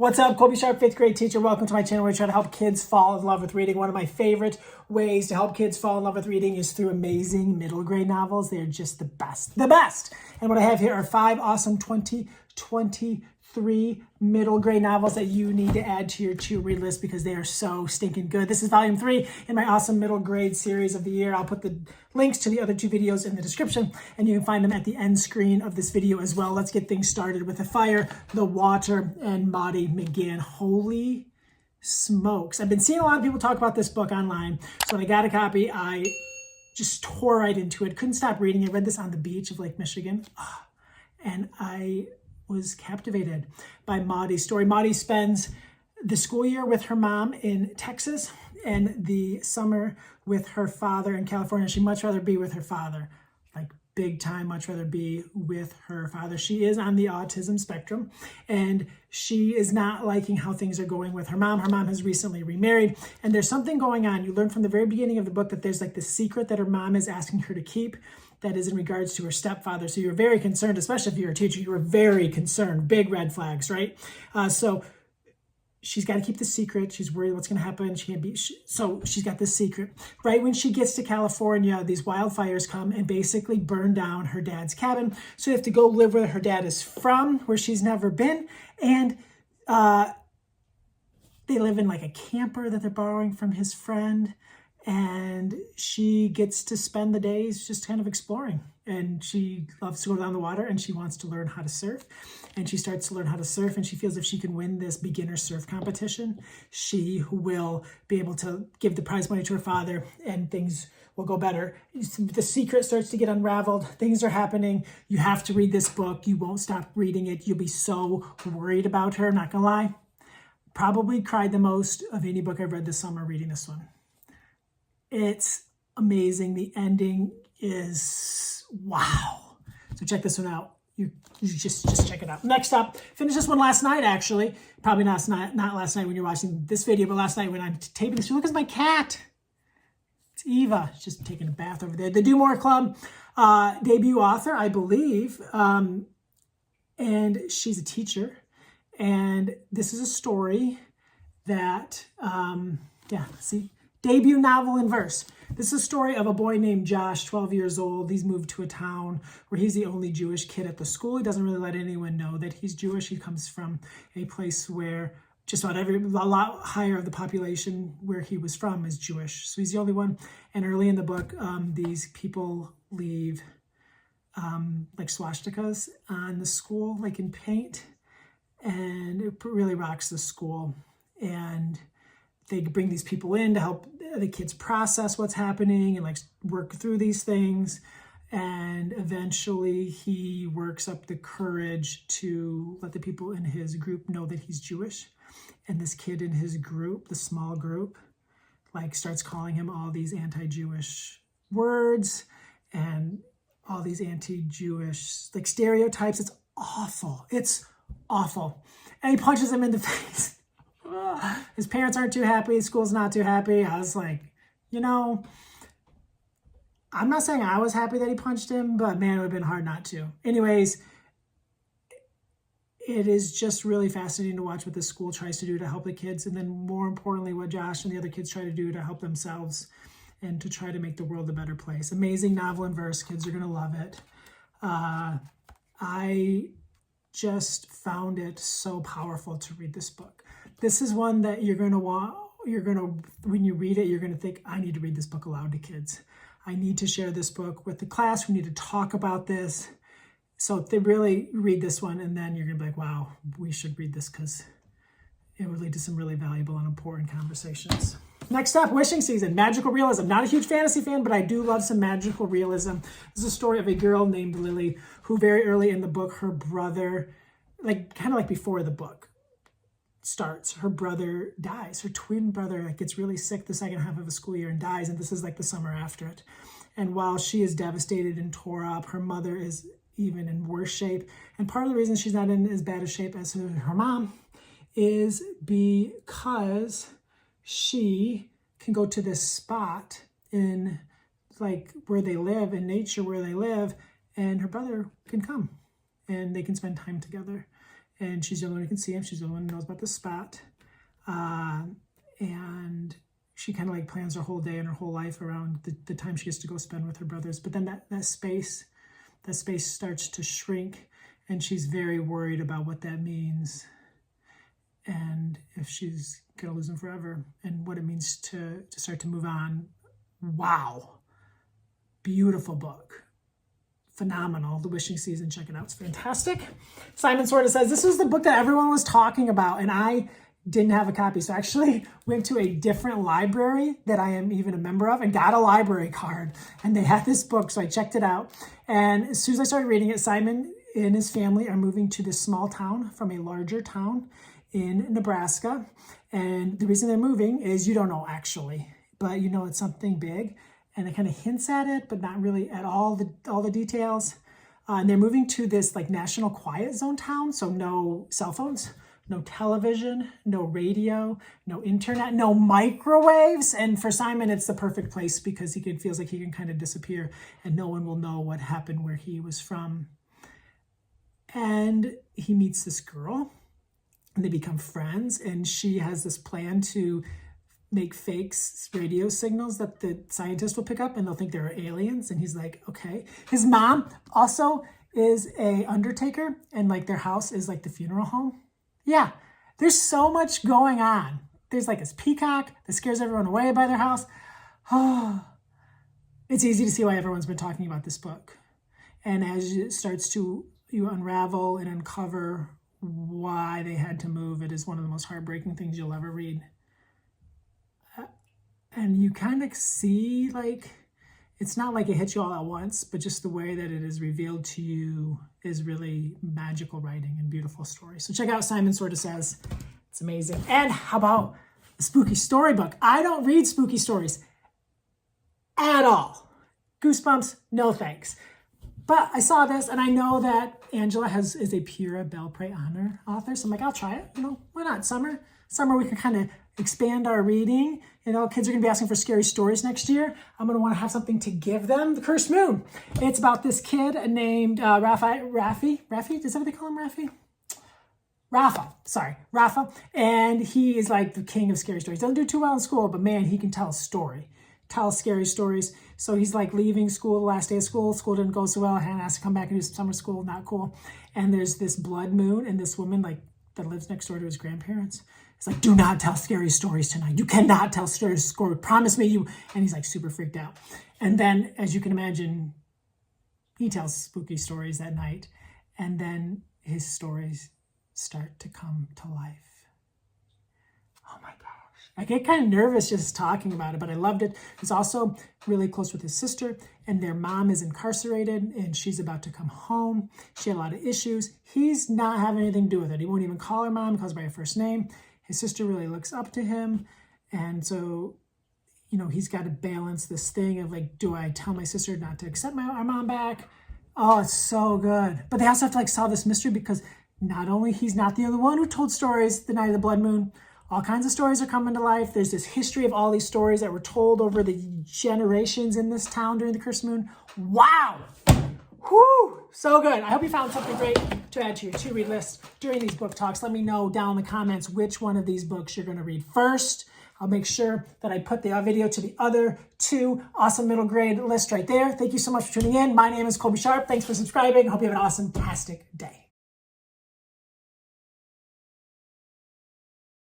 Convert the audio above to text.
What's up, Colby Sharp, 5th grade teacher. Welcome to my channel where I try to help kids fall in love with reading. One of my favorite ways to help kids fall in love with reading is through amazing middle grade novels. They're just the best, the best. And what I have here are 5 awesome 2023 middle grade novels that you need to add to your read list because they are so stinking good. This is volume 3 in my awesome middle grade series of the year. I'll put the links to the other 2 videos in the description, and you can find them at the end screen of this video as well. Let's get things started with The Fire, The Water, and Maudie McGann. Holy smokes. I've been seeing a lot of people talk about this book online, so when I got a copy, I just tore right into it. Couldn't stop reading it. Read this on the beach of Lake Michigan, and I was captivated by Maudie's story. Maudie spends the school year with her mom in Texas and the summer with her father in California. She'd much rather be with her father, like big time, much rather be with her father. She is on the autism spectrum, and she is not liking how things are going with her mom. Her mom has recently remarried, and there's something going on. You learn from the very beginning of the book that there's like this secret that her mom is asking her to keep that is in regards to her stepfather. So you're very concerned, especially if you're a teacher, you were very concerned, big red flags, right? So she's got to keep the secret. She's worried what's going to happen. She can't be, so she's got this secret. Right when she gets to California, these wildfires come and basically burn down her dad's cabin. So you have to go live where her dad is from, where she's never been. And they live in like a camper that they're borrowing from his friend. And she gets to spend the days just kind of exploring. And she loves to go down the water, and she wants to learn how to surf. And she starts to learn how to surf, and she feels if she can win this beginner surf competition, she will be able to give the prize money to her father, and things will go better. The secret starts to get unraveled. Things are happening. You have to read this book. You won't stop reading it. You'll be so worried about her. I'm not gonna lie. Probably cried the most of any book I've read this summer reading this one. It's amazing. The ending is wow. So check this one out. You just check it out. Next up, finished this one last night, actually. Probably not last night when you're watching this video, but last night when I'm taping this. Look, it's my cat. It's Eva. She's just taking a bath over there. The Do More Club debut author, I believe. And she's a teacher. And this is a story that, debut novel in verse. This is a story of a boy named Josh, 12 years old. He's moved to a town where he's the only Jewish kid at the school. He doesn't really let anyone know that he's Jewish. He comes from a place where just about a lot higher of the population where he was from is Jewish. So he's the only one. And early in the book, these people leave like swastikas on the school, like in paint. And it really rocks the school. And they bring these people in to help the kids process what's happening and like work through these things. And eventually he works up the courage to let the people in his group know that he's Jewish. And this kid in his group, the small group, like starts calling him all these anti-Jewish words and all these anti-Jewish like stereotypes. It's awful. It's awful. And he punches him in the face. His parents aren't too happy. His school's not too happy. I was like, I'm not saying I was happy that he punched him, but man, it would have been hard not to. Anyways, it is just really fascinating to watch what this school tries to do to help the kids. And then more importantly, what Josh and the other kids try to do to help themselves and to try to make the world a better place. Amazing novel in verse. Kids are going to love it. I just found it so powerful to read this book. This is one that when you read it, you're going to think, I need to read this book aloud to kids. I need to share this book with the class. We need to talk about this. So they really read this one, and then you're going to be like, wow, we should read this because it would lead to some really valuable and important conversations. Next up, Wishing Season, magical realism. Not a huge fantasy fan, but I do love some magical realism. This is a story of a girl named Lily who very early in the book, her brother, kind of like before the book starts, her brother dies. Her twin brother gets really sick the second half of the school year and dies, and this is like the summer after it. And while she is devastated and tore up, her mother is even in worse shape. And part of the reason she's not in as bad a shape as her mom is because she can go to this spot in like where they live, in nature where they live, and her brother can come and they can spend time together. and she's the only one who can see him. She's the only one who knows about the spot. And she kind of like plans her whole day and her whole life around the time she gets to go spend with her brothers. But then that space starts to shrink, and she's very worried about what that means, and if she's gonna lose him forever, and what it means to start to move on. Wow. Beautiful book. Phenomenal. The Wishing Season. Check it out. It's fantastic. Simon sort of says, this was the book that everyone was talking about, and I didn't have a copy. So I actually went to a different library that I am even a member of and got a library card. And they had this book, so I checked it out. And as soon as I started reading it, Simon and his family are moving to this small town from a larger town in Nebraska. And the reason they're moving is, you don't know actually, but you know it's something big. And it kind of hints at it, but not really at all the details. And they're moving to this like national quiet zone town, so no cell phones, no television, no radio, no internet, no microwaves. And for Simon, it's the perfect place because he feels like he can kind of disappear and no one will know what happened where he was from. And he meets this girl and they become friends, and she has this plan to make fake radio signals that the scientists will pick up and they'll think they're aliens. And he's like, okay. His mom also is a undertaker, and like their house is like the funeral home. Yeah, there's so much going on. There's like this peacock that scares everyone away by their house. Oh, it's easy to see why everyone's been talking about this book. And as it starts to unravel and uncover why they had to move, it is one of the most heartbreaking things you'll ever read. And you kind of see, like, it's not like it hits you all at once, but just the way that it is revealed to you is really magical writing and beautiful story. So check out Simon Sort of Says. It's amazing. And how about a spooky storybook? I don't read spooky stories at all. Goosebumps, no thanks. But I saw this, and I know that Angela is a Pura Belpré Honor author, so I'm like, I'll try it. You know, why not? Summer we can kind of expand our reading. You know, kids are going to be asking for scary stories next year. I'm going to want to have something to give them. The Cursed Moon. It's about this kid named Rafi. Is that what they call him, Rafi? Rafa. And he is like the king of scary stories. Doesn't do too well in school, but man, he can tell a story. Tell scary stories. So he's like leaving school, the last day of school. School didn't go so well. Hannah has to come back and do some summer school. Not cool. And there's this blood moon, and this woman like that lives next door to his grandparents. It's like, do not tell scary stories tonight. You cannot tell scary stories. Promise me you. And he's like super freaked out. And then, as you can imagine, he tells spooky stories that night. And then his stories start to come to life. Oh my gosh. I get kind of nervous just talking about it, but I loved it. He's also really close with his sister, and their mom is incarcerated, and she's about to come home. She had a lot of issues. He's not having anything to do with it. He won't even call her mom. He calls her by her first name. His sister really looks up to him. And so, you know, he's got to balance this thing of like, do I tell my sister not to accept our mom back? Oh, it's so good. But they also have to like solve this mystery because not only he's not the only one who told stories the night of the blood moon, all kinds of stories are coming to life. There's this history of all these stories that were told over the generations in this town during the Cursed Moon. Wow. Whew, so good. I hope you found something great to add to your to-read list during these book talks. Let me know down in the comments which one of these books you're going to read first. I'll make sure that I put the video to the other two awesome middle grade list right there. Thank you so much for tuning in. My name is Colby Sharp. Thanks for subscribing. I hope you have an awesome, fantastic day.